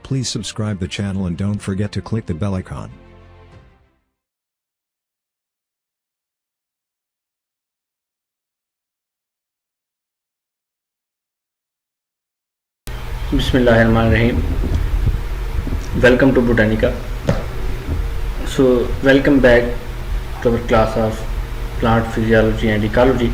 Please subscribe the channel and don't forget to click the bell icon. Bismillahirrahmanirrahim. Welcome to Botanica. So welcome back to our class of plant physiology and ecology.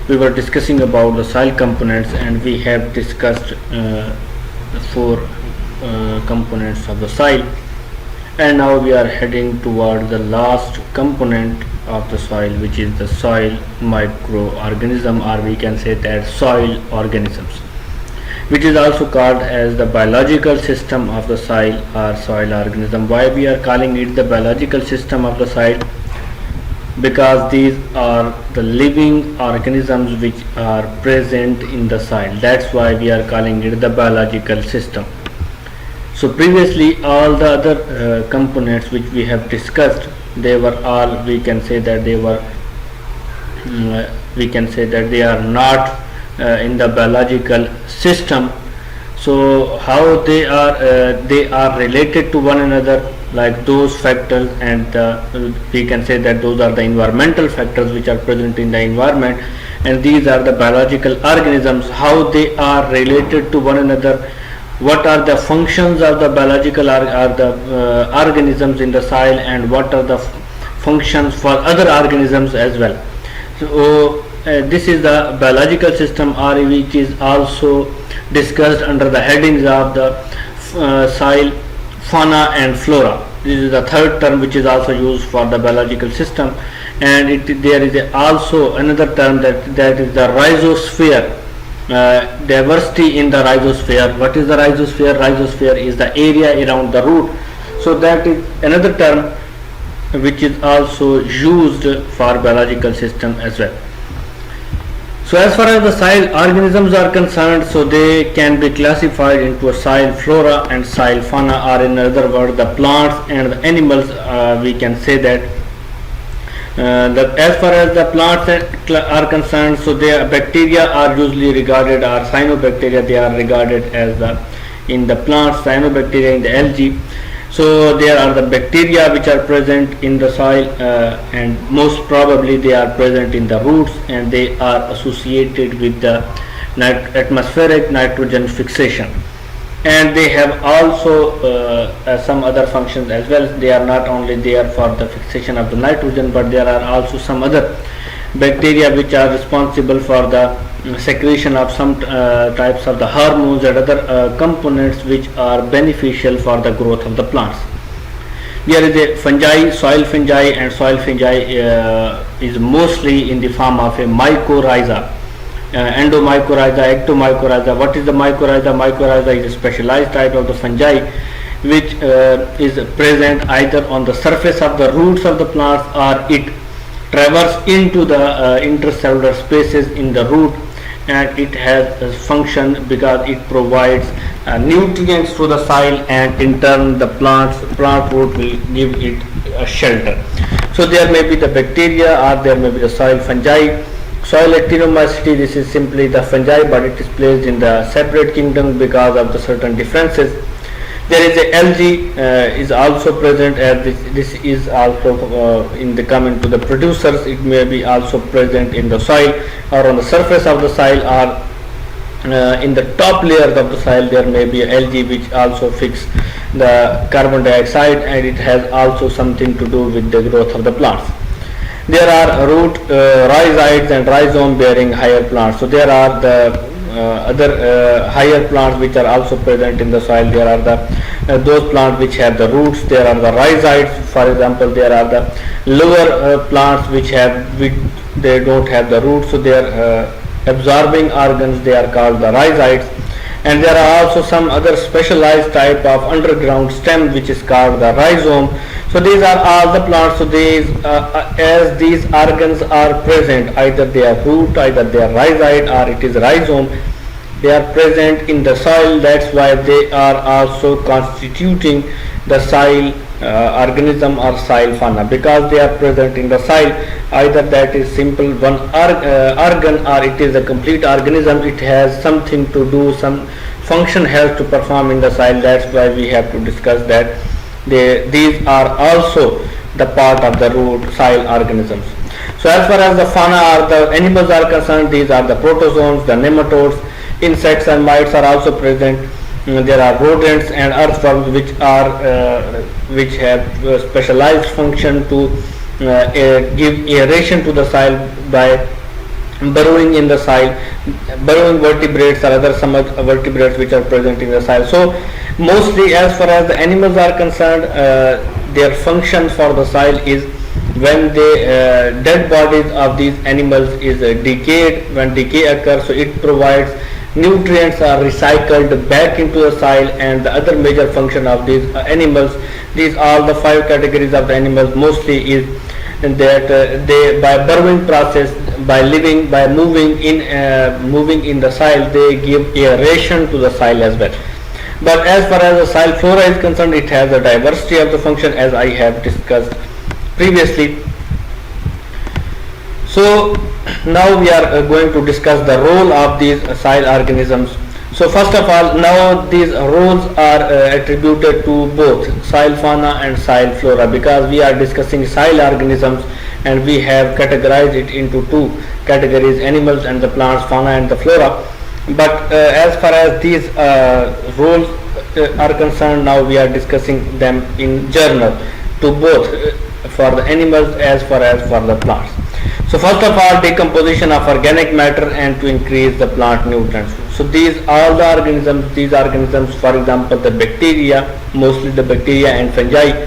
We were discussing about the soil components and we have discussed the four components of the soil, and now we are heading toward the last component of the soil, which is the soil microorganism, or we can say that soil organisms, which is also called as the biological system of the soil or soil organism. Why we are calling it the biological system of the soil? Because these are the living organisms which are present in the soil. That's why we are calling it the biological system. So previously all the other components which we have discussed, they were all, we can say that they were they are not in the biological system. So how they are related to one another, like those factors, and we can say that those are the environmental factors which are present in the environment, and these are the biological organisms. How they are related to one another, what are the functions of the biological organisms in the soil, and what are the functions for other organisms as well. So this is the biological system, or which is also discussed under the headings of the soil fauna and flora. This is the third term which is also used for the biological system, and there is also another term that is the rhizosphere. Diversity in the rhizosphere. What is the rhizosphere? Rhizosphere is the area around the root. So that is another term which is also used for biological system as well. So as far as the soil organisms are concerned, so they can be classified into a soil flora and soil fauna, or in other words the plants and the animals. We can say that as far as the plants are concerned, so their bacteria are usually regarded, or cyanobacteria, they are regarded as in the plants, cyanobacteria in the algae. So there are the bacteria which are present in the soil, and most probably they are present in the roots, and they are associated with the atmospheric nitrogen fixation, and they have also some other functions as well. They are not only there for the fixation of the nitrogen, but there are also some other bacteria which are responsible for the secretion of some types of the hormones and other components which are beneficial for the growth of the plants. There is a fungi, soil fungi, and soil fungi is mostly in the form of a mycorrhiza, endomycorrhiza, ectomycorrhiza. What is the mycorrhiza? Mycorrhiza is a specialized type of the fungi which is present either on the surface of the roots of the plants, or it traverses into the intercellular spaces in the root, and it has a function because it provides nutrients to the soil, and in turn the plant root will give it a shelter. So there may be the bacteria, or there may be the soil fungi. Soil actinomycete, this is simply the fungi, but it is placed in the separate kingdom because of the certain differences. There is a algae is also present, as this is also in the coming to the producers. It may be also present in the soil, or on the surface of the soil, or in the top layers of the soil. There may be algae which also fix the carbon dioxide, and it has also something to do with the growth of the plants. There are root rhizoids and rhizome bearing higher plants. So there are the other higher plants which are also present in the soil. There are the those plants which have the roots. There are the rhizoids, for example. There are the lower plants which they don't have the roots, so they are absorbing organs. They are called the rhizoids. And there are also some other specialized type of underground stem which is called the rhizome. So these are all the plants. So these as these organs are present, either they are root, either they are rhizoid, or it is rhizome, they are present in the soil. That's why they are also constituting the soil organism or soil fauna, because they are present in the soil. Either that is simple one organ, or it is a complete organism. It has something to do, some function has to perform in the soil. That's why we have to discuss that these are also the part of the root soil organisms. So as far as the fauna or the animals are concerned, these are the protozoans, the nematodes, insects and mites are also present. There are rodents and earthworms which have specialized function to give aeration to the soil by burrowing in the soil, burrowing vertebrates or other some vertebrates which are present in the soil. So mostly as far as the animals are concerned, their function for the soil is when the dead bodies of these animals is decayed, when decay occurs, so it provides nutrients are recycled back into the soil. And the other major function of these animals, these all the 5 categories of the animals mostly is that they by burrowing process, by living, by moving in the soil, they give aeration to the soil as well. But as far as the soil flora is concerned, it has a diversity of the function as I have discussed previously. So now we are going to discuss the role of these soil organisms. So first of all, now these roles are attributed to both soil fauna and soil flora, because we are discussing soil organisms and we have categorized it into 2 categories, animals and the plants, fauna and the flora. But as far as these roles are concerned, now we are discussing them in general to both for the animals as far as for the plants. So first of all, decomposition of organic matter and to increase the plant nutrients. So these all the organisms, these organisms, for example the bacteria, mostly the bacteria and fungi,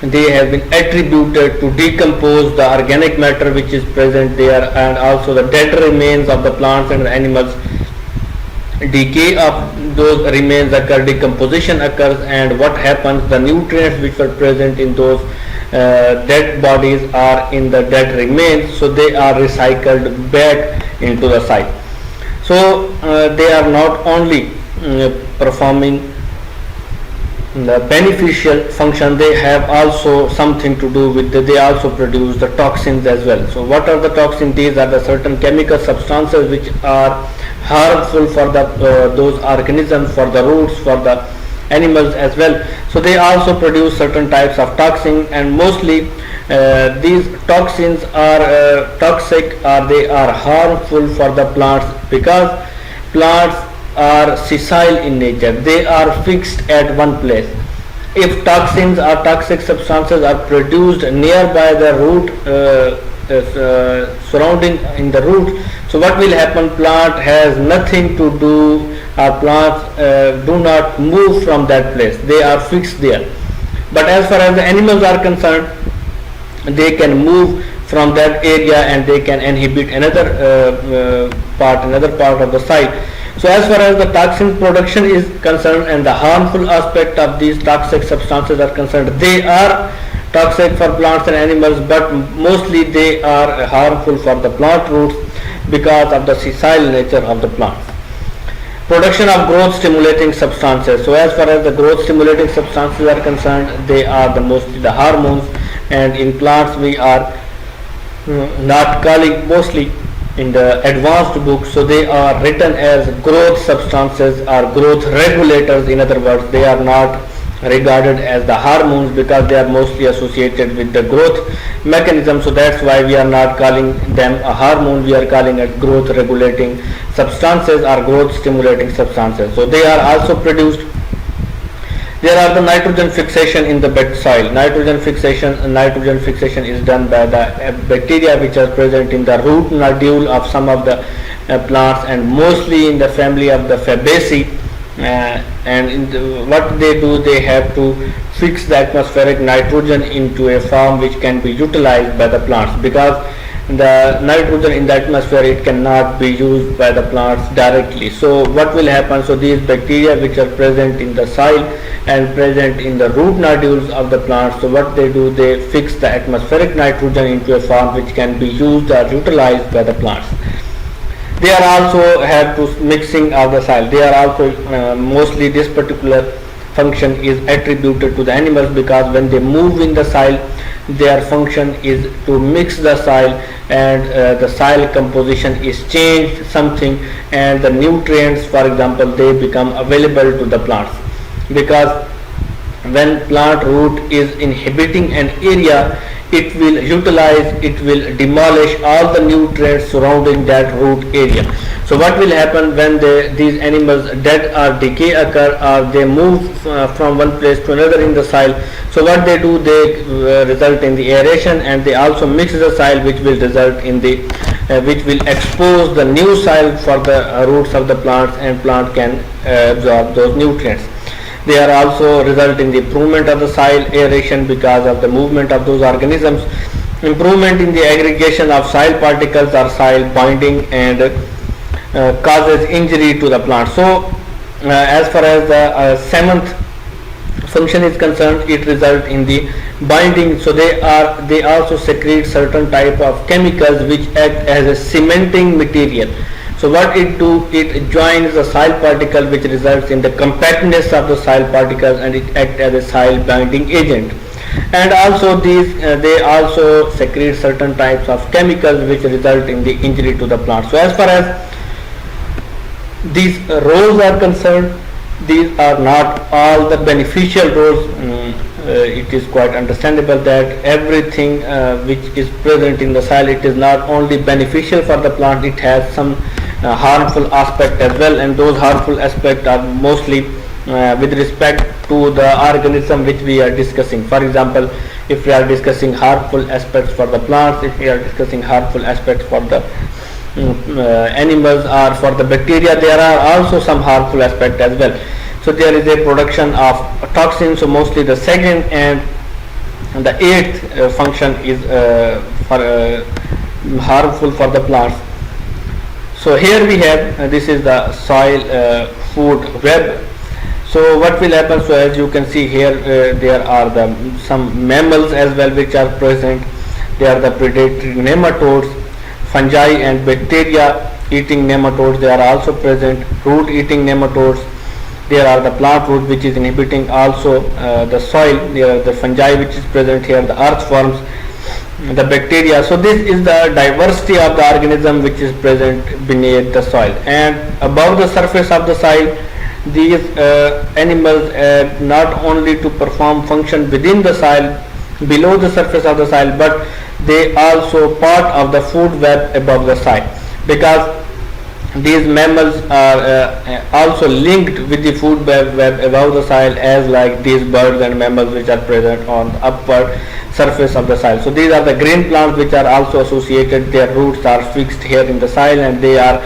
they have been attributed to decompose the organic matter which is present there, and also the dead remains of the plants and the animals. Decay of those remains occur, decomposition occurs, and what happens, the nutrients which were present in those dead bodies are in the dead remains, so they are recycled back into the soil. So they are not only performing the beneficial function, they have also something to do with they also produce the toxins as well. So what are the toxins? These are the certain chemical substances which are harmful for the those organisms, for the roots, for the animals as well. So they also produce certain types of toxin, and mostly these toxins are toxic, or they are harmful for the plants, because plants are sessile in nature. They are fixed at one place. If toxins or toxic substances are produced nearby the root, surrounding in the root, so what will happen? Plant has nothing to do, or plants do not move from that place. They are fixed there. But as far as the animals are concerned, they can move from that area and they can inhabit another part of the site. So as far as the toxin production is concerned and the harmful aspect of these toxic substances are concerned, they are toxic for plants and animals, but mostly they are harmful for the plant roots because of the sessile nature of the plants. Production of growth stimulating substances. So as far as the growth stimulating substances are concerned, they are mostly the hormones, and in plants we are not calling mostly in the advanced books, so they are written as growth substances or growth regulators. In other words, they are not regarded as the hormones because they are mostly associated with the growth mechanism. So that's why we are not calling them a hormone, we are calling it growth regulating substances or growth stimulating substances. So they are also produced. There are the nitrogen fixation in the bed soil. Nitrogen fixation is done by the bacteria which are present in the root nodule of some of the plants, and mostly in the family of the Fabaceae. And what they do, they have to fix the atmospheric nitrogen into a form which can be utilized by the plants, because the nitrogen in the atmosphere, it cannot be used by the plants directly. So what will happen? So these bacteria which are present in the soil and present in the root nodules of the plants, so what they do, they fix the atmospheric nitrogen into a form which can be used or utilized by the plants. They are also have to mixing of the soil. They are also mostly this particular function is attributed to the animals, because when they move in the soil, their function is to mix the soil, and the soil composition is changed something, and the nutrients, for example, they become available to the plants. Because when plant root is inhabiting an area, it will utilize, it will demolish all the nutrients surrounding that root area. So what will happen when these animals dead or decay occur, or they move from one place to another in the soil? So what they do, they result in the aeration, and they also mix the soil, which will result in the which will expose the new soil for the roots of the plants, and plant can absorb those nutrients. They are also result in the improvement of the soil aeration because of the movement of those organisms, improvement in the aggregation of soil particles or soil binding, and causes injury to the plant. So as far as the seventh function is concerned, it results in the binding. So they also secrete certain type of chemicals which act as a cementing material. So what it do, it joins the soil particle, which results in the compactness of the soil particles, and it acts as a soil binding agent. And also they also secrete certain types of chemicals which result in the injury to the plant. So as far as these roles are concerned, these are not all the beneficial roles. It is quite understandable that everything which is present in the soil, it is not only beneficial for the plant, it has some harmful aspect as well, and those harmful aspects are mostly with respect to the organism which we are discussing. For example, if we are discussing harmful aspects for the plants, if we are discussing harmful aspects for the animals or for the bacteria, there are also some harmful aspects as well. So there is a production of toxins. So mostly the second and the eighth function is harmful for the plants. So here we have this is the soil food web. So what will happen? So as you can see here, there are some mammals as well which are present. They are the predatory nematodes, fungi and bacteria eating nematodes. They are also present. Root eating nematodes. There are the plant root which is inhibiting also the soil. There are the fungi which is present here, the earthworms, the bacteria. So this is the diversity of the organism which is present beneath the soil. And above the surface of the soil, these animals not only to perform function within the soil, below the surface of the soil, but they also part of the food web above the soil, because these mammals are also linked with the food web above the soil, as like these birds and mammals which are present on the upper surface of the soil. So these are the green plants which are also associated, their roots are fixed here in the soil, and they are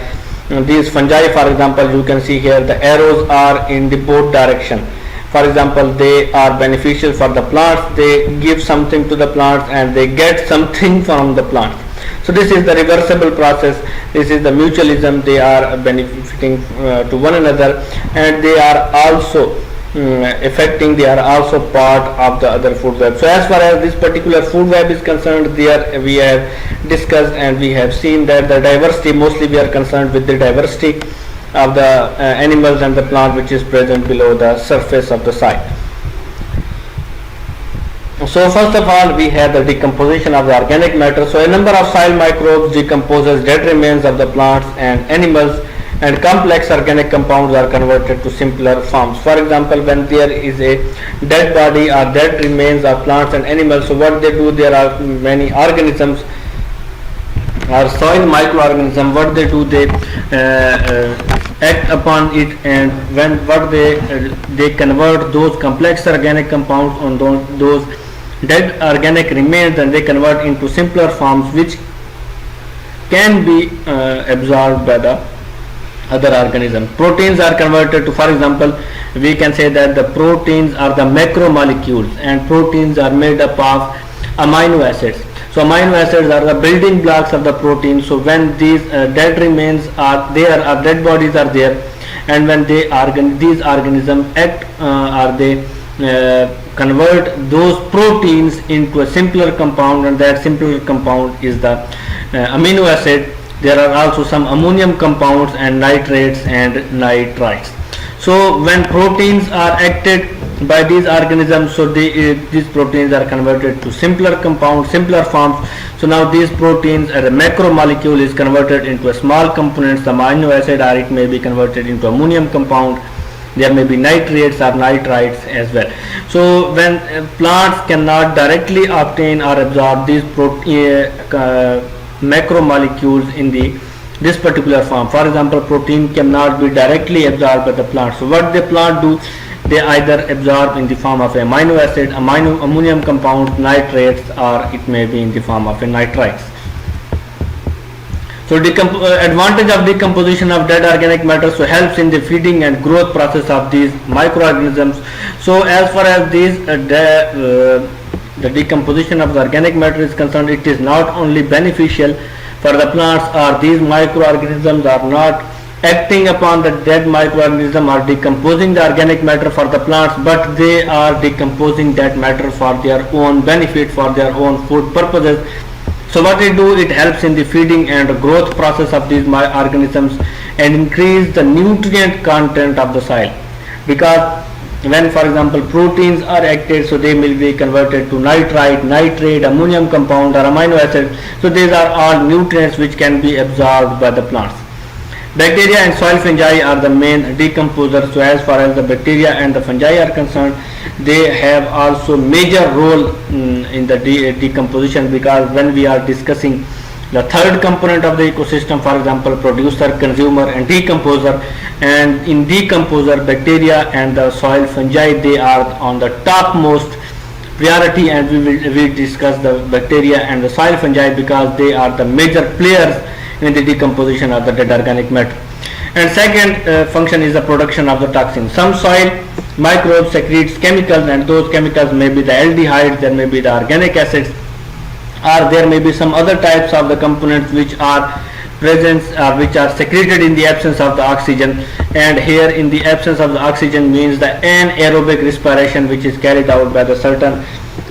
these fungi. For example, you can see here the arrows are in the both direction. For example, they are beneficial for the plants, they give something to the plants and they get something from the plants. So this is the reversible process, this is the mutualism. They are benefiting to one another, and they are also affecting, they are also part of the other food web. So as far as this particular food web is concerned, there we have discussed and we have seen that the diversity, mostly we are concerned with the diversity of the animals and the plant which is present below the surface of the soil. So first of all, we have the decomposition of the organic matter. So a number of soil microbes decomposes dead remains of the plants and animals, and complex organic compounds are converted to simpler forms. For example, when there is a dead body or dead remains of plants and animals, so what they do, there are many organisms or soil microorganisms, what they do, they act upon it, and when what they convert those complex organic compounds on those dead organic remains, and they convert into simpler forms which can be absorbed by the other organism. Proteins are converted to, for example, we can say that the proteins are the macromolecules, and proteins are made up of amino acids. So amino acids are the building blocks of the protein. So when these dead remains are there, or dead bodies are there, and when these organisms act or they convert those proteins into a simpler compound, and that simpler compound is the amino acid. There are also some ammonium compounds and nitrates and nitrites. So when proteins are acted by these organisms, so these proteins are converted to simpler compounds, simpler forms. So now these proteins as a macromolecule is converted into a small components, the amino acid, or it may be converted into ammonium compound. There may be nitrates or nitrites as well. So when plants cannot directly obtain or absorb these macromolecules in this particular form. For example, protein cannot be directly absorbed by the plant. So what the plant do? They either absorb in the form of amino acid, ammonium compound, nitrates, or it may be in the form of nitrites. So advantage of decomposition of dead organic matter, so helps in the feeding and growth process of these microorganisms. So as far as these the decomposition of the organic matter is concerned, it is not only beneficial for the plants, or these microorganisms are not acting upon the dead microorganism or decomposing the organic matter for the plants, but they are decomposing that matter for their own benefit, for their own food purposes. So what they do, it helps in the feeding and growth process of these organisms and increase the nutrient content of the soil, because when, for example, proteins are acted, so they will be converted to nitrite, nitrate, ammonium compound, or amino acid. So these are all nutrients which can be absorbed by the plants. Bacteria and soil fungi are the main decomposers. So as far as the bacteria and the fungi are concerned, they have also major role in the decomposition, because when we are discussing the third component of the ecosystem, for example, producer, consumer, and decomposer, and in decomposer, bacteria and the soil fungi, they are on the topmost priority, and we discuss the bacteria and the soil fungi because they are the major players in the decomposition of the dead organic matter. And second function is the production of the toxins. Some soil microbes secretes chemicals, and those chemicals may be the aldehydes, there may be the organic acids, or there may be some other types of the components which are present, which are secreted in the absence of the oxygen. And here, in the absence of the oxygen means the anaerobic respiration which is carried out by the certain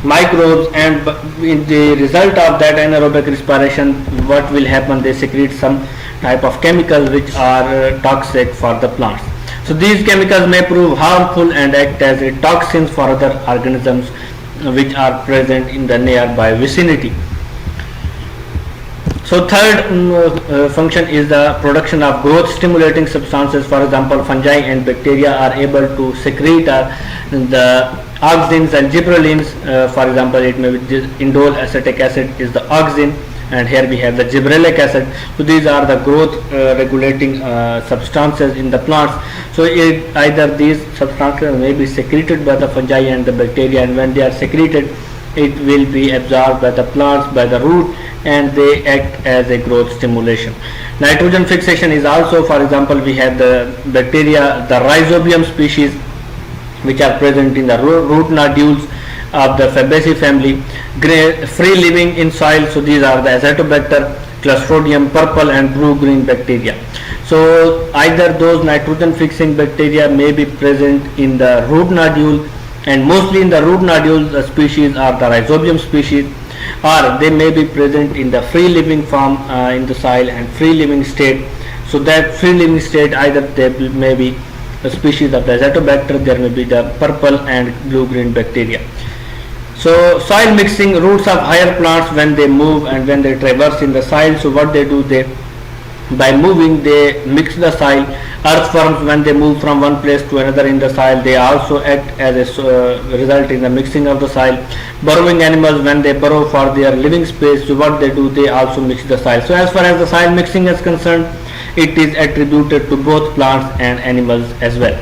microbes, and in the result of that anaerobic respiration, what will happen? They secrete some type of chemicals which are toxic for the plants. So these chemicals may prove harmful and act as a toxins for other organisms which are present in the nearby vicinity. So third function is the production of growth stimulating substances. For example, fungi and bacteria are able to secrete the auxins and gibberellins. For example, it may be indole acetic acid is the auxin, and here we have the gibberellic acid. So these are the growth regulating substances in the plants. So either these substances may be secreted by the fungi and the bacteria, and when they are secreted, it will be absorbed by the plants, by the root, and they act as a growth stimulation. Nitrogen fixation is also, for example, we have the bacteria, the Rhizobium species, which are present in the root nodules of the Fabaceae family, free living in soil. So these are the Azotobacter, Clostridium, purple and blue-green bacteria. So either those nitrogen fixing bacteria may be present in the root nodule, and mostly in the root nodule the species are the Rhizobium species, or they may be present in the free living form in the soil and free living state. So that free living state, either there may be a species of the Azotobacter, there may be the purple and blue-green bacteria. So soil mixing, roots of higher plants, when they move and when they traverse in the soil, so what they do, by moving they mix the soil. Earthworms, when they move from one place to another in the soil, they also act as a result in the mixing of the soil. Burrowing animals, when they burrow for their living space, so what they do, they also mix the soil. So as far as the soil mixing is concerned, it is attributed to both plants and animals as well.